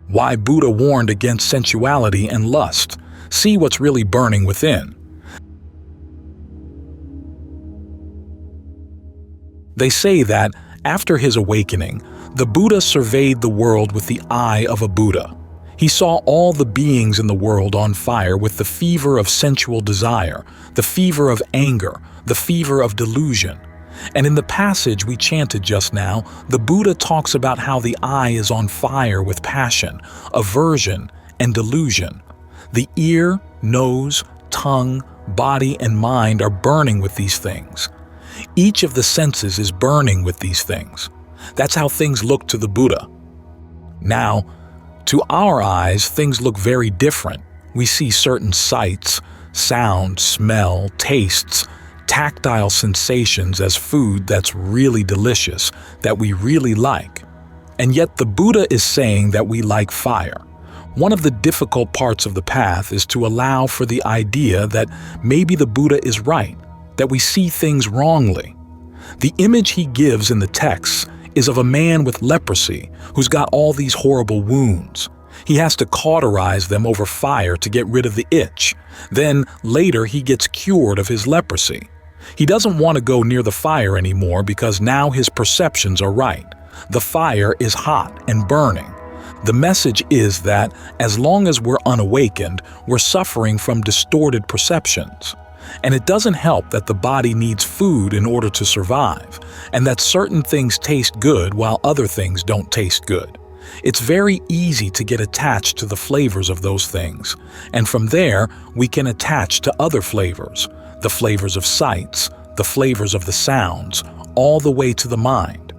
Why Buddha warned against sensuality and lust. See what's really burning within. They say that, after his awakening, the Buddha surveyed the world with the eye of a Buddha. He saw all the beings in the world on fire with the fever of sensual desire, the fever of anger, the fever of delusion. And in the passage we chanted just now, the Buddha talks about how the eye is on fire with passion, aversion, and delusion. The ear, nose, tongue, body, and mind are burning with these things. Each of the senses is burning with these things. That's how things look to the Buddha. Now, to our eyes, things look very different. We see certain sights, sound, smell, tastes, tactile sensations as food that's really delicious, that we really like. And yet the Buddha is saying that we like fire. One of the difficult parts of the path is to allow for the idea that maybe the Buddha is right, that we see things wrongly. The image he gives in the texts is of a man with leprosy who's got all these horrible wounds. He has to cauterize them over fire to get rid of the itch. Then later he gets cured of his leprosy. He doesn't want to go near the fire anymore because now his perceptions are right. The fire is hot and burning. The message is that as long as we're unawakened, we're suffering from distorted perceptions. And it doesn't help that the body needs food in order to survive, and that certain things taste good while other things don't taste good. It's very easy to get attached to the flavors of those things, and from there we can attach to other flavors, the flavors of sights, the flavors of the sounds, all the way to the mind.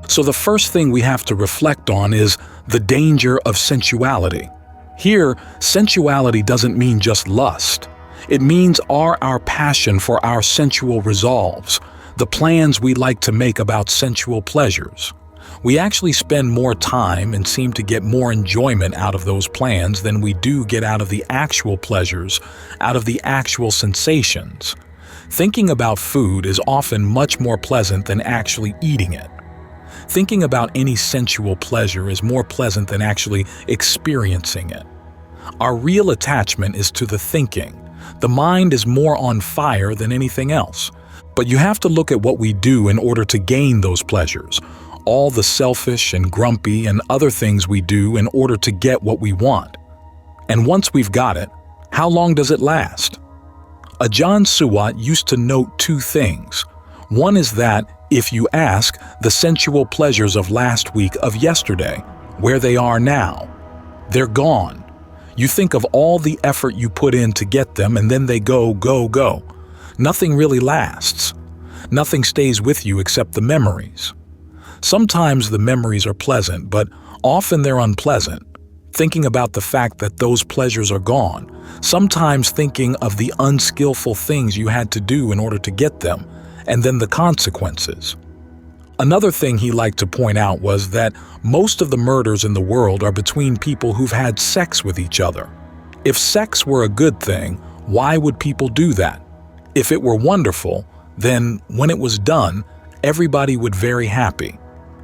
So the first thing we have to reflect on is the danger of sensuality. Here, sensuality doesn't mean just lust. It means our passion for our sensual resolves, the plans we like to make about sensual pleasures. We actually spend more time and seem to get more enjoyment out of those plans than we do get out of the actual pleasures, out of the actual sensations. Thinking about food is often much more pleasant than actually eating it. Thinking about any sensual pleasure is more pleasant than actually experiencing it. Our real attachment is to the thinking. The mind is more on fire than anything else. But you have to look at what we do in order to gain those pleasures, all the selfish and grumpy and other things we do in order to get what we want. And once we've got it, how long does it last? Ajahn Suwat used to note two things. One is that, if you ask the sensual pleasures of last week of yesterday, where they are now, they're gone. You think of all the effort you put in to get them and then they go, go, go. Nothing really lasts. Nothing stays with you except the memories. Sometimes the memories are pleasant, but often they're unpleasant. Thinking about the fact that those pleasures are gone. Sometimes thinking of the unskillful things you had to do in order to get them, and then the consequences. Another thing he liked to point out was that most of the murders in the world are between people who've had sex with each other. If sex were a good thing, why would people do that? If it were wonderful, then when it was done, everybody would be very happy.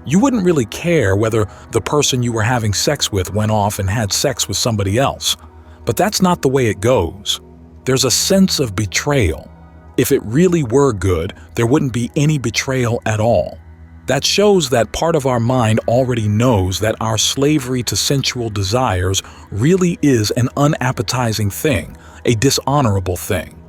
You wouldn't really care whether the person you were having sex with went off and had sex with somebody else. But that's not the way it goes. There's a sense of betrayal. If it really were good, there wouldn't be any betrayal at all. That shows that part of our mind already knows that our slavery to sensual desires really is an unappetizing thing, a dishonorable thing.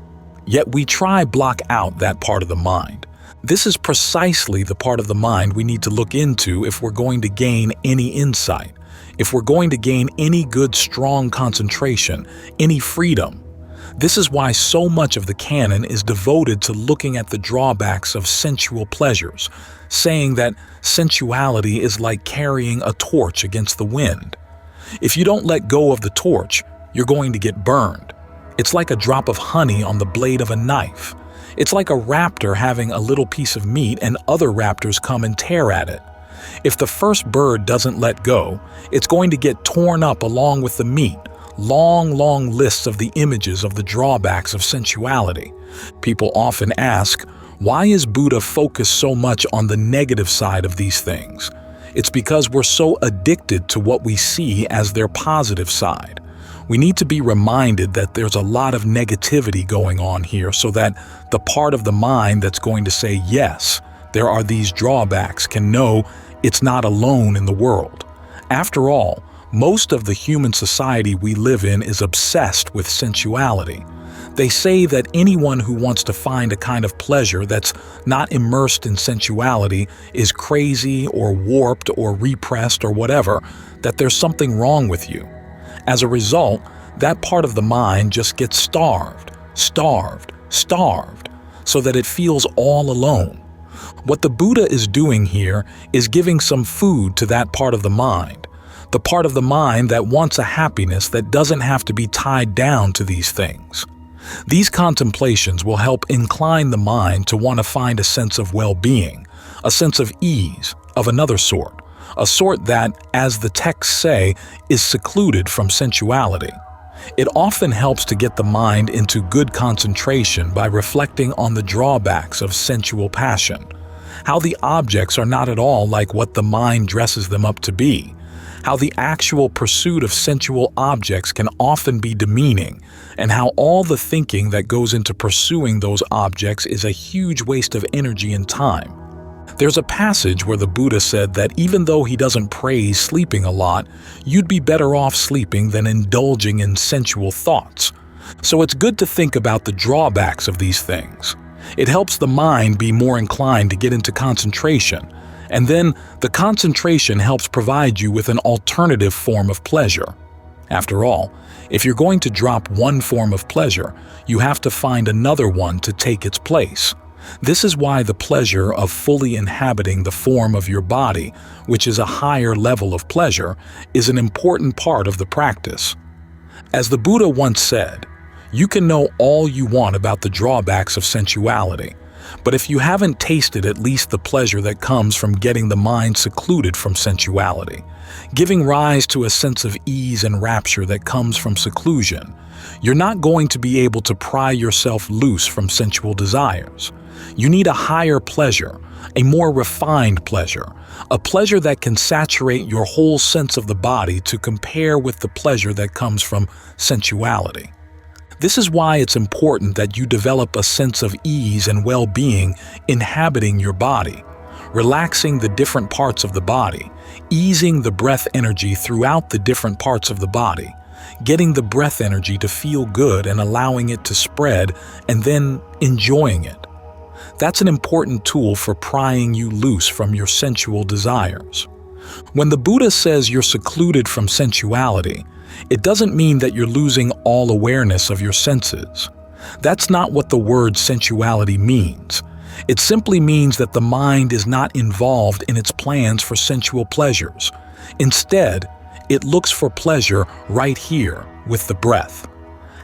Yet we try block out that part of the mind. This is precisely the part of the mind we need to look into if we're going to gain any insight, if we're going to gain any good strong concentration, any freedom. This is why so much of the canon is devoted to looking at the drawbacks of sensual pleasures, saying that sensuality is like carrying a torch against the wind. If you don't let go of the torch, you're going to get burned. It's like a drop of honey on the blade of a knife. It's like a raptor having a little piece of meat and other raptors come and tear at it. If the first bird doesn't let go, it's going to get torn up along with the meat. Long lists of the images of the drawbacks of sensuality. People often ask, why is Buddha focused so much on the negative side of these things? It's because we're so addicted to what we see as their positive side. We need to be reminded that there's a lot of negativity going on here so that the part of the mind that's going to say, yes, there are these drawbacks, can know it's not alone in the world. After all, most of the human society we live in is obsessed with sensuality. They say that anyone who wants to find a kind of pleasure that's not immersed in sensuality is crazy or warped or repressed or whatever, that there's something wrong with you. As a result, that part of the mind just gets starved, so that it feels all alone. What the Buddha is doing here is giving some food to that part of the mind, the part of the mind that wants a happiness that doesn't have to be tied down to these things. These contemplations will help incline the mind to want to find a sense of well-being, a sense of ease, of another sort, a sort that, as the texts say, is secluded from sensuality. It often helps to get the mind into good concentration by reflecting on the drawbacks of sensual passion, how the objects are not at all like what the mind dresses them up to be, how the actual pursuit of sensual objects can often be demeaning, and how all the thinking that goes into pursuing those objects is a huge waste of energy and time. There's a passage where the Buddha said that even though he doesn't praise sleeping a lot, you'd be better off sleeping than indulging in sensual thoughts. So it's good to think about the drawbacks of these things. It helps the mind be more inclined to get into concentration, and then the concentration helps provide you with an alternative form of pleasure. After all, if you're going to drop one form of pleasure, you have to find another one to take its place. This is why the pleasure of fully inhabiting the form of your body, which is a higher level of pleasure, is an important part of the practice. As the Buddha once said, you can know all you want about the drawbacks of sensuality, but if you haven't tasted at least the pleasure that comes from getting the mind secluded from sensuality, giving rise to a sense of ease and rapture that comes from seclusion, you're not going to be able to pry yourself loose from sensual desires. You need a higher pleasure, a more refined pleasure, a pleasure that can saturate your whole sense of the body to compare with the pleasure that comes from sensuality. This is why it's important that you develop a sense of ease and well-being inhabiting your body, relaxing the different parts of the body, easing the breath energy throughout the different parts of the body, getting the breath energy to feel good and allowing it to spread, and then enjoying it. That's an important tool for prying you loose from your sensual desires. When the Buddha says you're secluded from sensuality, it doesn't mean that you're losing all awareness of your senses. That's not what the word sensuality means. It simply means that the mind is not involved in its plans for sensual pleasures. Instead, it looks for pleasure right here with the breath.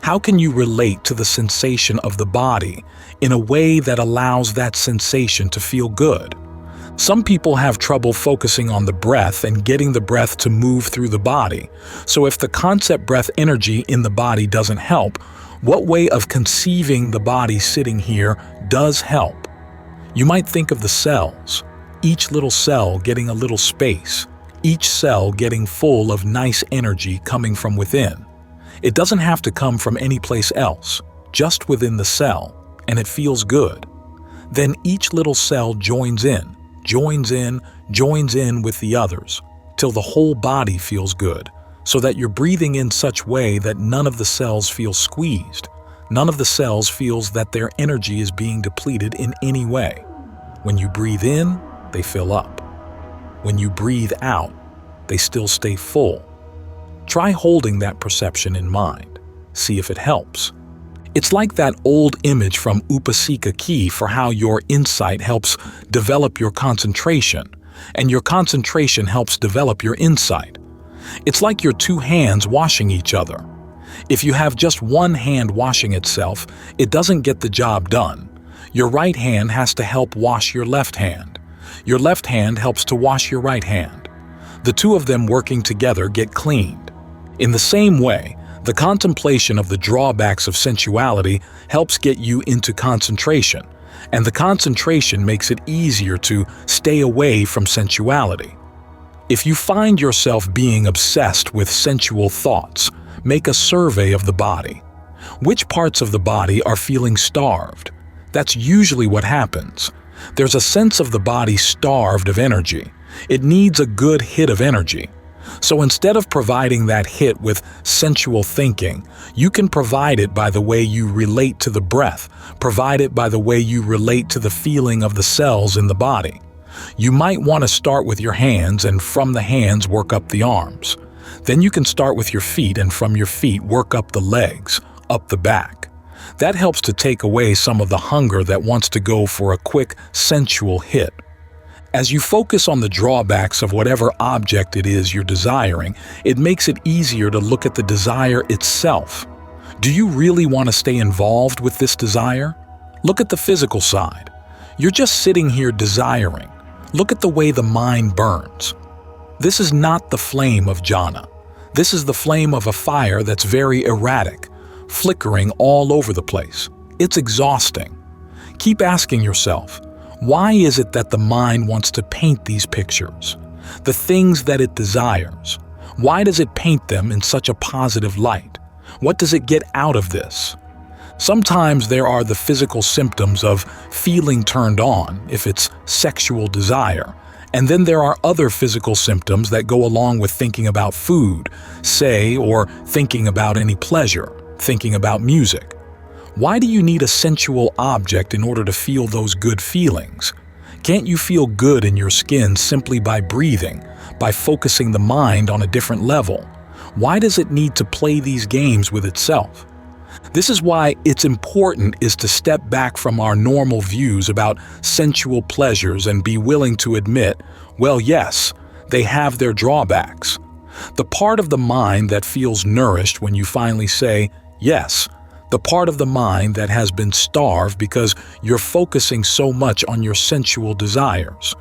How can you relate to the sensation of the body in a way that allows that sensation to feel good? Some people have trouble focusing on the breath and getting the breath to move through the body. So if the concept breath energy in the body doesn't help, what way of conceiving the body sitting here does help? You might think of the cells, each little cell getting a little space, each cell getting full of nice energy coming from within. It doesn't have to come from any place else, just within the cell, and it feels good. Then each little cell joins in with the others, till the whole body feels good, so that you're breathing in such way that none of the cells feel squeezed. None of the cells feels that their energy is being depleted in any way. When you breathe in, they fill up. When you breathe out, they still stay full. Try holding that perception in mind. See if it helps. It's like that old image from Upasika Key for how your insight helps develop your concentration, and your concentration helps develop your insight. It's like your two hands washing each other. If you have just one hand washing itself, it doesn't get the job done. Your right hand has to help wash your left hand. Your left hand helps to wash your right hand. The two of them working together get cleaned. In the same way, the contemplation of the drawbacks of sensuality helps get you into concentration, and the concentration makes it easier to stay away from sensuality. If you find yourself being obsessed with sensual thoughts, make a survey of the body. Which parts of the body are feeling starved? That's usually what happens. There's a sense of the body starved of energy. It needs a good hit of energy. So instead of providing that hit with sensual thinking, you can provide it by the way you relate to the breath, provide it by the way you relate to the feeling of the cells in the body. You might want to start with your hands and from the hands work up the arms. Then you can start with your feet and from your feet work up the legs, up the back. That helps to take away some of the hunger that wants to go for a quick sensual hit. As you focus on the drawbacks of whatever object it is you're desiring, it makes it easier to look at the desire itself. Do you really want to stay involved with this desire? Look at the physical side. You're just sitting here desiring. Look at the way the mind burns. This is not the flame of jhana. This is the flame of a fire that's very erratic, flickering all over the place. It's exhausting. Keep asking yourself, why is it that the mind wants to paint these pictures? The things that it desires. Why does it paint them in such a positive light? What does it get out of this? Sometimes there are the physical symptoms of feeling turned on, if it's sexual desire, and then there are other physical symptoms that go along with thinking about food, say, or thinking about any pleasure, thinking about music. Why do you need a sensual object in order to feel those good feelings? Can't you feel good in your skin simply by breathing, by focusing the mind on a different level? Why does it need to play these games with itself? This is why it's important is to step back from our normal views about sensual pleasures and be willing to admit, well, yes, they have their drawbacks. The part of the mind that feels nourished when you finally say, yes, the part of the mind that has been starved because you're focusing so much on your sensual desires.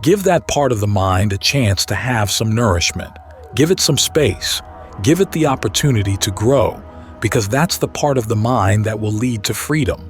Give that part of the mind a chance to have some nourishment. Give it some space. Give it the opportunity to grow, because that's the part of the mind that will lead to freedom.